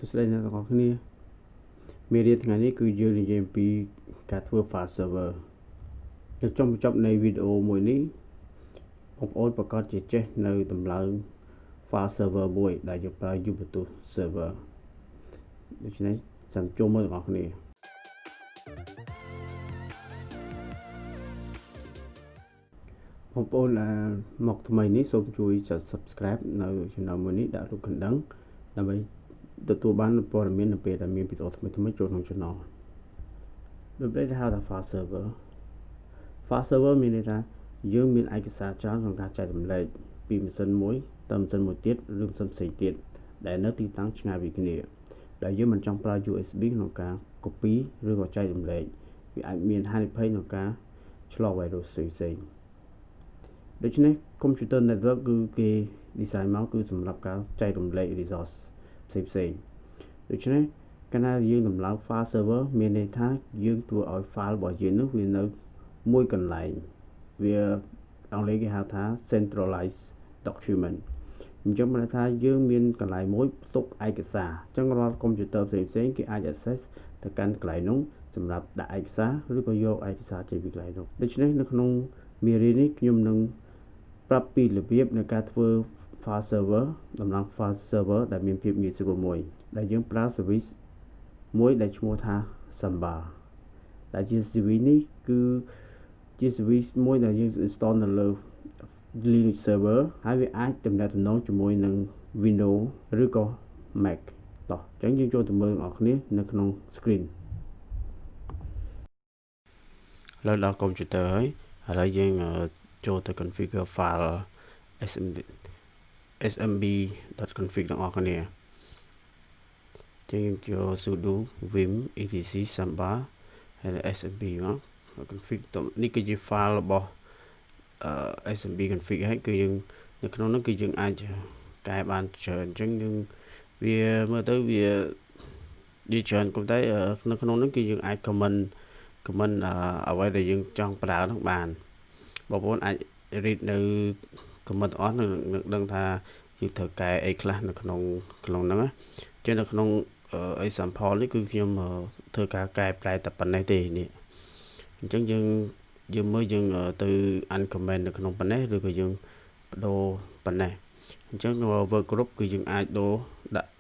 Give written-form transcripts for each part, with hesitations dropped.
សួស្តីអ្នកទាំងអស់គ្នាមេរៀនថ្ងៃនេះគឺយើងនិយាយអំពីការធ្វើ file server នៅចុងបញ្ចប់នៃវីដេអូមួយនេះបងប្អូនប្រកាសជាចេះនៅតម្លើង file server មួយដែលយើងប្រើ Ubuntu server ដូច្នេះចាំចូលមើលទាំងអស់គ្នាបងប្អូនមកថ្មីនេះសូមជួយចុច subscribe នៅ channel មួយនេះដាក់រូបកណ្ដឹងដើម្បីទទួលបានព័ត៌មាននៅពេលដែលមានវីដេអូថ្មីៗចូលក្នុង channel ដូចដែលហៅថា file server មានន័យថាយើងមានឯកសារច្រើនក្នុងការចែករំលែកពីម៉ាស៊ីនមួយទៅម៉ាស៊ីនមួយទៀតឬម៉ាស៊ីនផ្សេងទៀតដែលនៅទីតាំងឆ្ងាយពីគ្នាដែលយើងមិនចង់ប្រើ USB ក្នុងការ copy ឬក៏ចែករំលែកវាអាចមានហានិភ័យក្នុងការឆ្លង virus ផ្សេងៗដូច្នេះ computer network គឺគេ design មកគឺសម្រាប់ការចែករំលែក resource ផ្សេងៗដូច្នេះកាលណាយើងតម្លើង file server មានន័យថាយើងធ្វើឲ្យ file របស់យើងនោះវានៅមួយកន្លែងវាអង់គ្លេសគេហៅថា centralized document អញ្ចឹងមានន័យថាយើងមានកន្លែងមួយផ្ទុកឯកសារអញ្ចឹងរាល់ computer ផ្សេងៗគេអាច access ទៅកាន់កន្លែងនោះសម្រាប់ដាក់ឯកសារឬក៏យកឯកសារចេញពីកន្លែងនោះដូច្នេះនៅក្នុងមេរៀននេះខ្ញុំនឹងប្រាប់ពីរបៀបនៃការធ្វើ file server តម្លើង file server ដែលមានភាពងាយស្រួលមួយដែលយើងប្រើ service មួយដែលឈ្មោះថា Samba ដែលជា service នេះគឺជា service មួយដែលយើង install នៅលើ Linux server ហើយវាអាចទំនាក់ទំនងជាមួយនឹង Windows ឬក៏ Mac តោះអញ្ចឹងយើងចូលទៅមើលអ្នកគ្នានៅក្នុង screen ឥឡូវដល់ computer ហើយឥឡូវយើងចូលទៅ configure file smb.config ទាំងអស់គ្នាយើងចូល sudo vim etc samba ហើយ smb មក config នេះគឺជា file របស់smb config ហើយគឺយើងនៅក្នុងនោះគឺយើងអាចកែបានច្រើនអញ្ចឹងយើងវាមើលទៅវាច្រើនក៏តែនៅក្នុងនោះគឺយើងអាច comment អ្វីដែលយើងចង់ប្រើនោះបានបងប្អូនអាច read នៅ comment អស់នឹងដឹងថាយើងត្រូវកែអីខ្លះនៅក្នុងហ្នឹងចឹងនៅក្នុងexample នេះគឺខ្ញុំធ្វើការកែប្រែតែប៉ុណ្ណេះទេនេះអញ្ចឹងយើងមើលយើងទៅ uncomment នៅក្នុងប៉ុណ្ណេះឬក៏យើងបដូរប៉ុណ្ណេះអញ្ចឹង work group គឺយើងអាចដូរដាក់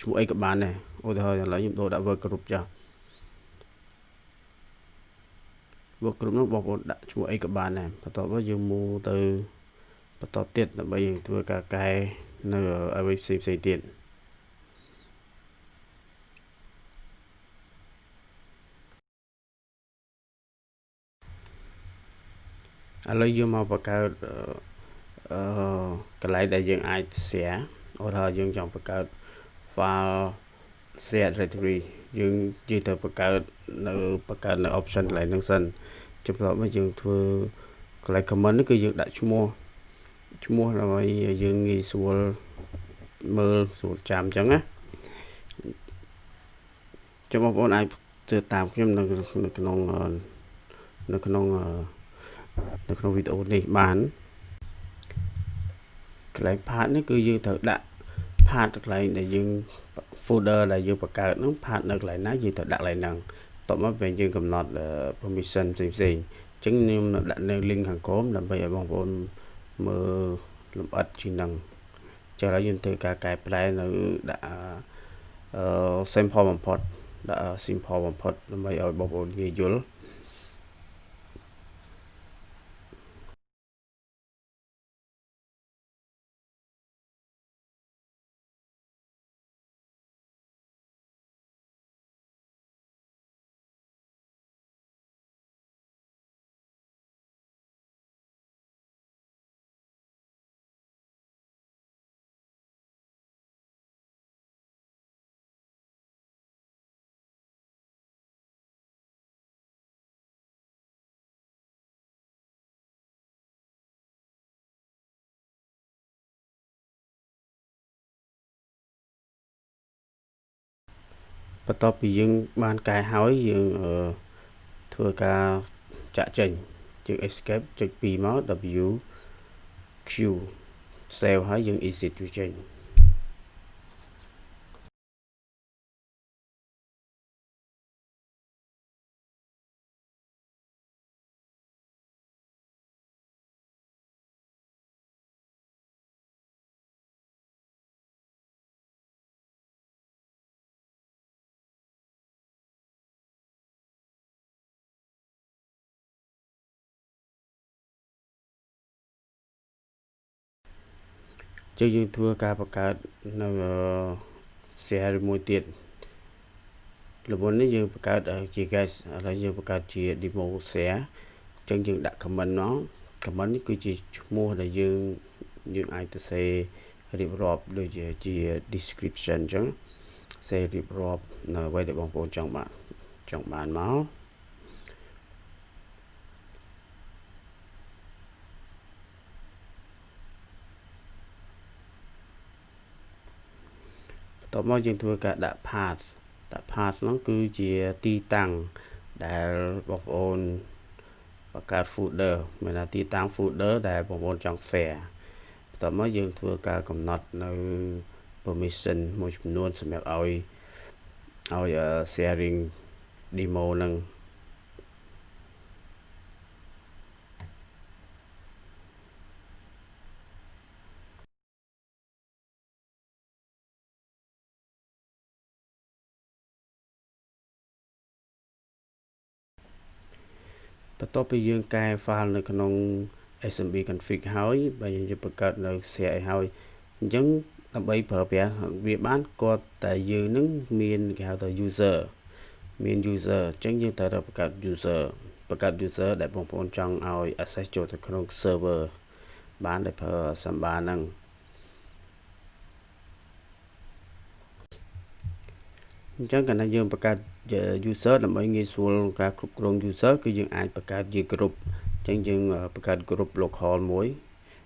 ឈ្មោះអីក៏បានដែរឧទាហរណ៍ឥឡូវខ្ញុំដូរដាក់ work group ចាស់ work group នោះបងប្អូនដាក់ឈ្មោះអីក៏បានដែរបន្ទាប់មកយើងមូទៅបន្តទៀតដើម្បីយើងធ្វើការកែនៅអ្វីផ្សេងទៀតឥឡូវយើងមកបង្កើតកន្លែងដែលយើងអាច share ឧទាហរណ៍យើងចង់បង្កើត file share directory យើងទៅបង្កើតនៅ option កន្លែងហ្នឹងសិនចុះបន្ទាប់មកយើងធ្វើកន្លែង comment នេះគឺយើងដាក់ឈ្មោះដើម្បីយើងងាយស្រួលមើលស្រួលចាំអញ្ចឹងណាចាំបងប្អូនអាចធ្វើតាមខ្ញុំនៅក្នុងវីដេអូនេះបានកន្លែង path នេះគឺយើងត្រូវដាក់ path កន្លែងដែលយើង folder ដែលយើងបង្កើតហ្នឹង path នៅកន្លែងណាយើងត្រូវដាក់កន្លែងហ្នឹងតបមកពេលយើងកំណត់ permission ផ្សេងអញ្ចឹងខ្ញុំដាក់នៅ link ខាងក្រោមដើម្បីឲ្យបងប្អូនមើលលម្អិតជាងហ្នឹងចា៎ឥឡូវយើងធ្វើការកែប្រែនៅដាក់simple បំផុតដាក់ simple បំផុតដើម្បីឲ្យបងប្អូនងាយយល់បន្ទាប់ពីយើងបានកែហើយយើងធ្វើការចាក់ចេញយើង escape ចុច2មក W Q save ហើយយើង exit វាចេញ ចឹងយើងធ្វើការបង្កើតនៅ share មួយទៀតល្បិននេះយើងបង្កើតជា guest ឥឡូវយើងបង្កើតជា demo share ចឹងយើងដាក់ comment មក comment នេះគឺជាឈ្មោះដែលយើងអាចទៅសេរៀបរាប់ដូចជា description ចឹងសេរៀបរាប់នៅអ្វីដែលបងប្អូនចង់បានមកបន្ទាប់មកយើងធ្វើការដាក់ path ហ្នឹងគឺជាទីតាំងដែលបងប្អូនបង្កើត folder មានថាទីតាំង folder ដែលបងប្អូនចង់ share បន្ទាប់មកយើងធ្វើការកំណត់នៅ permission មួយចំនួនសម្រាប់ឲ្យ sharing demo ហ្នឹងបន្ទាប់ពីយើងកែ file នៅក្នុង SMB config ហើយបើយើងបង្កើតនៅ share ឲ្យហើយអញ្ចឹងដើម្បីប្រើប្រាស់វាបានគាត់តែយើងនឹងមានគេហៅថា user មាន user អញ្ចឹងយើងត្រូវតែបង្កើត user ដែលបងប្អូនចង់ឲ្យ access ចូលទៅក្នុង server បានដោយប្រើ Samba ហ្នឹងអញ្ចឹងកាលណាយើងបង្កើត user ដើម្បីងាយស្រួលការគ្រប់គ្រង user គឺយើងអាចបង្កើតជា group អញ្ចឹងយើងបង្កើត group local មួយ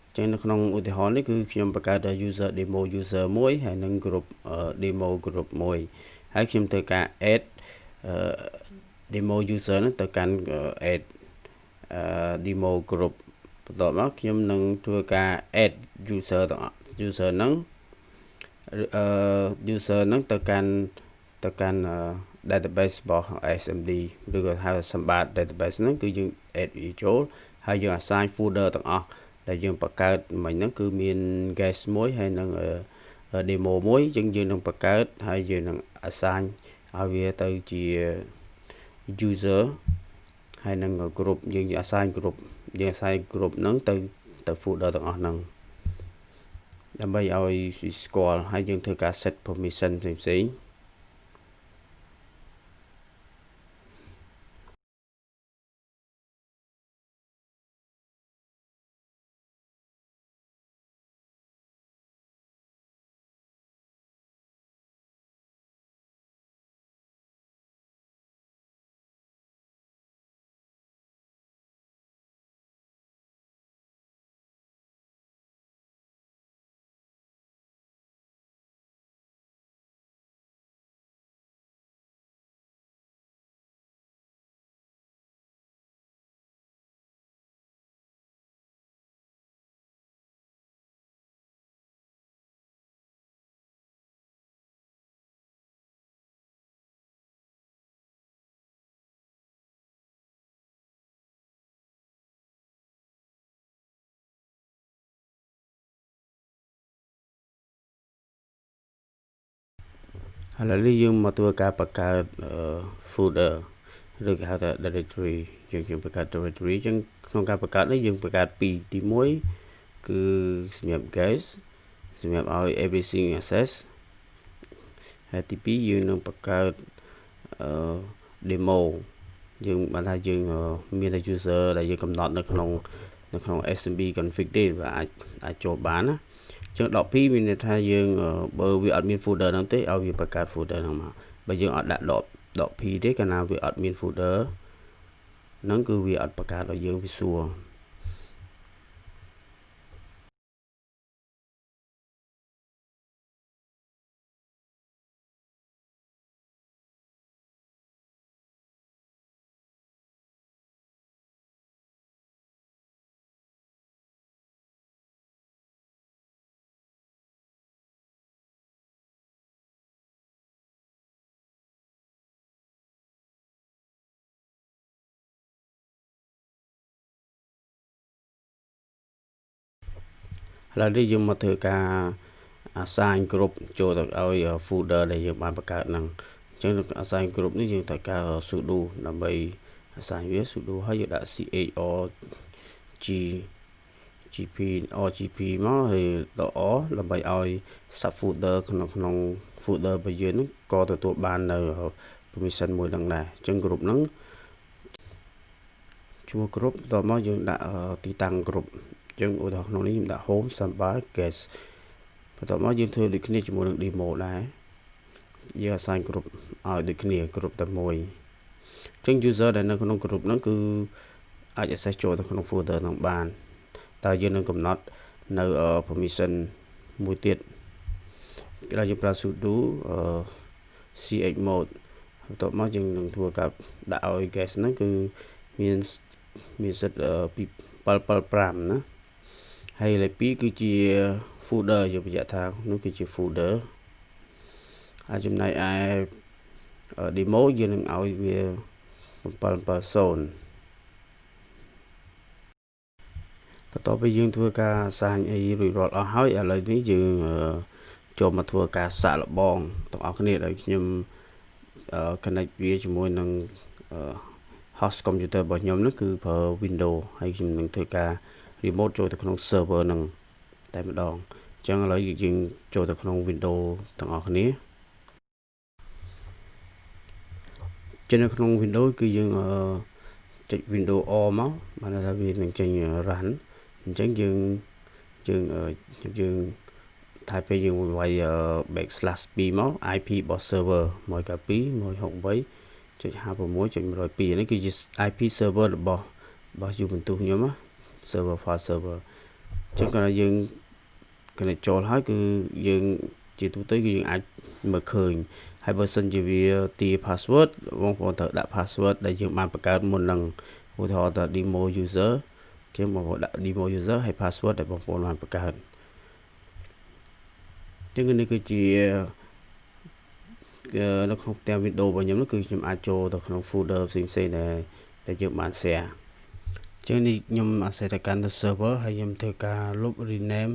អញ្ចឹងនៅក្នុងឧទាហរណ៍នេះគឺខ្ញុំបង្កើត user demo user មួយហើយនិង group demo group មួយហើយខ្ញុំត្រូវការ add demo user ហ្នឹងទៅកាន់ add demo group បន្ទាប់មកខ្ញុំនឹងធ្វើការ add user ហ្នឹងuser ហ្នឹងទៅកាន់database របស់ SMD ឬក៏ហៅ Samba database ហ្នឹងគឺយើង add វាចូលហើយយើង assign folder ទាំងអស់ដែលយើងបង្កើតមិញហ្នឹងគឺមាន guest មួយហើយនឹង demo មួយអញ្ចឹងយើងនឹងបង្កើតហើយយើងនឹង assign ឲ្យវាទៅជា user ហើយនឹង group យើង assign group ហ្នឹងទៅ folder ទាំងអស់ហ្នឹងដើម្បីឲ្យស្គាល់ហើយយើងធ្វើការ set permission ផ្សេងឥឡូវនេះយើងមកធ្វើការបង្កើត folder ឬគេហៅថា directory យើងបង្កើត directory អញ្ចឹងក្នុងការបង្កើតនេះយើងបង្កើតពីរទី1គឺសម្រាប់ guest សម្រាប់ឲ្យ everything access ហើយទី2យើងនឹងបង្កើត demo យើងបានថាយើងមានតែ user ដែលយើងកំណត់នៅក្នុង SMB config ទេវាអាចចូលបានណាអញ្ចឹង .p មានន័យថាយើងបើវាអត់មាន folder ហ្នឹងទេឲ្យវាបង្កើត folder ហ្នឹងមកបើយើងអត់ដាក់ .p ទេកាលណាវាអត់មាន folder ហ្នឹងគឺវាអត់បង្កើតឲ្យយើងវាសួរឥឡូវនេះយើងមកធ្វើការ assign group ចូលទៅឲ្យ folder ដែលយើងបានបង្កើតហ្នឹងអញ្ចឹង assign group នេះយើងត្រូវការ sudo ដើម្បី assign វា sudo ហើយយើងដាក់ char GP RGP មកហើយដកអដើម្បីឲ្យ sub folder ក្នុង folder របស់យើងហ្នឹងក៏ទទួលបាននៅ permission មួយហ្នឹងដែរអញ្ចឹង group ហ្នឹងជួ group តមកយើងដាក់ទីតាំង group អញ្ចឹងឧទាហរណ៍ក្នុងនេះខ្ញុំដាក់ home Samba guest បន្ទាប់មកយើងធ្វើដូចគ្នាជាមួយនឹង demo ដែរយើង assign group ឲ្យដូចគ្នា group តែមួយអញ្ចឹង user ដែលនៅក្នុង group ហ្នឹងគឺអាច access ចូលទៅក្នុង folder ហ្នឹងបានតើយើងនឹងកំណត់នៅ permission មួយទៀតគេថាយើងប្រើ sudo chmod បន្ទាប់មកយើងនឹងធ្វើការដាក់ឲ្យ guest ហ្នឹងគឺមានសិទ្ធពី775ណាហើយលេខ2គឺជា folder យើងបញ្ជាក់ថានោះគឺជា folder ហើយចំណែកឯ demo យើងនឹងឲ្យវា770បន្ទាប់ពីយើងធ្វើការសាញអីរួចរាល់អស់ហើយឥឡូវនេះយើងចូលមកធ្វើការសាកល្បងទាំងអស់គ្នាដោយខ្ញុំ connect វាជាមួយនឹង host computer របស់ខ្ញុំនោះគឺប្រើ Windows ហើយខ្ញុំនឹងធ្វើការ remote ចូលទៅក្នុង server ហ្នឹងតែម្ដងអញ្ចឹងឥឡូវយើងចូលទៅក្នុង Windows ទាំងអស់គ្នាចេញនៅក្នុង Windows គឺយើងចុច Windows O មកបានថាវានឹងចេញ run អញ្ចឹងយើងថាពេលយើងវាយ \2 មក IP របស់ server 192.168.56.102 នេះគឺជា IP server របស់ Ubuntu ខ្ញុំណា server file server អញ្ចឹងគាត់យើងconnect ចូលហើយគឺយើងជាទូទៅគឺយើងអាចមើលឃើញហើយបើសិនជាវាទា password បងប្អូនត្រូវដាក់ password ដែលយើងបានបង្កើតមុននឹងឧទាហរណ៍ថា demo user ចឹងបងប្អូនដាក់ demo user ហើយ password ដែលបងប្អូនបានបង្កើតចឹងនេះគឺជានៅក្នុងផ្ទាំង Windows របស់ខ្ញុំនោះគឺខ្ញុំអាចចូលទៅក្នុង folder ផ្សេងៗដែលយើងបាន share ចឹងនេះខ្ញុំអាស្រ័យទៅកាន់ server ហើយខ្ញុំធ្វើការលុប rename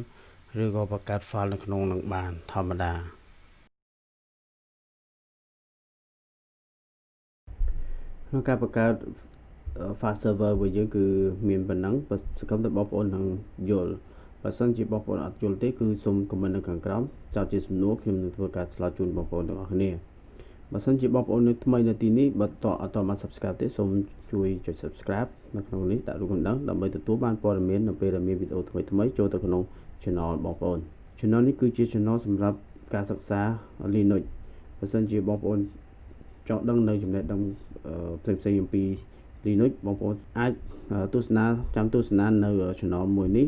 ឬក៏បង្កើត file នៅក្នុងនឹងបានធម្មតាក្នុងការបង្កើត file server របស់យើងគឺមានប៉ុណ្ណឹងសង្ឃឹមថាបងប្អូននឹងយល់បើសិនជាបងប្អូនអត់យល់ទេគឺសូម comment នៅខាងក្រោមចោទជាសំណួរខ្ញុំនឹងធ្វើការឆ្លើយជូនបងប្អូនទាំងអស់គ្នាបើសិនជាបងប្អូននៅថ្មីនៅទីនេះបើអត់បាន subscribe ទេសូមជួយចុច subscribe នៅក្នុងនេះដាក់រូបកណ្ដឹងដើម្បីទទួលបានព័ត៌មាននៅពេលដែលមានវីដេអូថ្មីៗចូលទៅក្នុង channel បងប្អូន channel នេះគឺជា channel សម្រាប់ការសិក្សា Linux បើសិនជាបងប្អូនចង់ដឹងនៅចំណេះដឹងផ្សេងៗអំពី Linux បងប្អូនអាចទស្សនានៅ channel មួយនេះ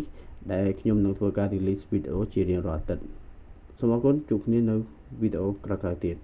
ដែលខ្ញុំនឹងធ្វើការ release វីដេអូជារៀងរាល់អាទិត្យសូមអរគុណជួបគ្នានៅវីដេអូក្រោយៗទៀត